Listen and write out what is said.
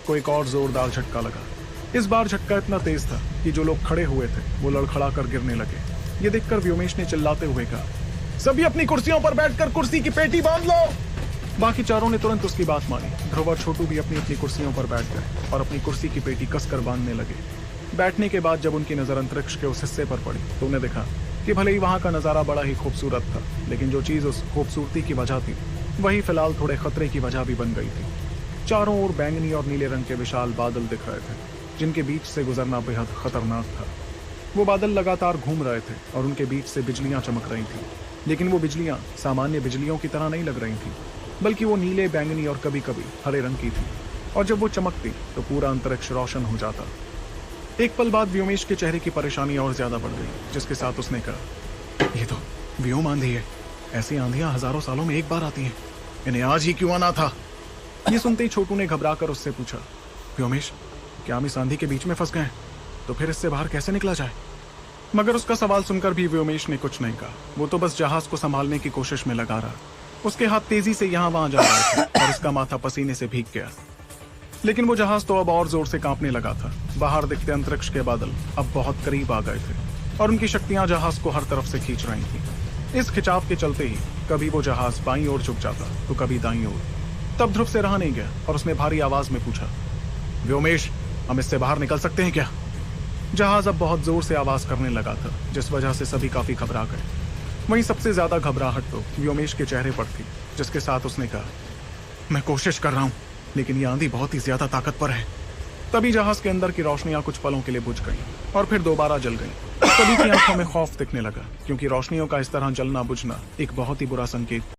को एक और जोरदार झटका लगा। इस बार झटका इतना तेज था कि जो लोग खड़े हुए थे वो लड़खड़ा कर गिरने लगे। ये देखकर व्योमेश ने चिल्लाते हुए कहा, सभी अपनी कुर्सियों पर बैठकर कुर्सी की पेटी बांध लो। बाकी चारों ने तुरंत उसकी बात मानी। ध्रुव और छोटू भी अपनी अपनी कुर्सियों पर बैठ गए और अपनी कुर्सी की पेटी कसकर बांधने लगे। बैठने के बाद जब उनकी नजर अंतरिक्ष के उस हिस्से पर पड़ी तो उन्हें देखा कि भले ही वहां का नजारा बड़ा ही खूबसूरत था, लेकिन जो चीज उस खूबसूरती की वजह थी वही फिलहाल थोड़े खतरे की वजह भी बन गई थी। चारों ओर बैंगनी और नीले रंग के विशाल बादल दिख रहे थे, जिनके बीच से गुजरना बेहद खतरनाक था। वो बादल लगातार घूम रहे थे और उनके बीच से बिजलियां चमक रही थी, लेकिन वो बिजलियां सामान्य बिजलियों की तरह नहीं लग रही थी, बल्कि वो नीले, बैंगनी और कभी कभी हरे रंग की थी। और जब वो चमकती तो पूरा अंतरिक्ष रोशन हो जाता। एक पल बाद व्योमेश के चेहरे की परेशानी और ज्यादा बढ़ गई, जिसके साथ उसने कहा, ये तो व्योम आंधी है। ऐसी आंधियां हजारों सालों में एक बार आती हैं, इन्हें आज ही क्यों आना था। ये सुनते ही छोटू ने घबराकर उससे पूछा, व्योमेश, क्या हम इस आंधी के बीच में फंस गए? तो फिर इससे बाहर कैसे निकला जाए? मगर उसका सवाल सुनकर भी व्योमेश ने कुछ नहीं कहा। वो तो बस जहाज को संभालने की कोशिश में लगा रहा। उसके हाथ तेजी से यहाँ वहां जा रहे थे और उसका माथा पसीने से भीग गया। लेकिन वो जहाज तो अब और जोर से कांपने लगा था। बाहर दिखते अंतरिक्ष के बादल अब बहुत करीब आ गए थे और उनकी शक्तियां जहाज को हर तरफ से खींच रही थी। इस खिंचाव के चलते ही कभी वो जहाज बाईं ओर झुक जाता तो कभी दाईं ओर। तब ध्रुव से रहा नहीं गया और उसने भारी आवाज में पूछा, व्योमेश, हम इससे बाहर निकल सकते हैं क्या? जहाज अब बहुत जोर से आवाज करने लगा था, जिस वजह से सभी काफी घबरा गए। वहीं सबसे ज्यादा घबराहट तो व्योमेश के चेहरे पर थी, जिसके साथ उसने कहा, मैं कोशिश कर रहा हूं, लेकिन ये आंधी बहुत ही ज्यादा ताकतवर है। तभी जहाज के अंदर की रोशनियां कुछ पलों के लिए बुझ गईं और फिर दोबारा जल गईं। सभी की आंखों में खौफ दिखने लगा, क्योंकि रोशनियों का इस तरह जलना बुझना एक बहुत ही बुरा संकेत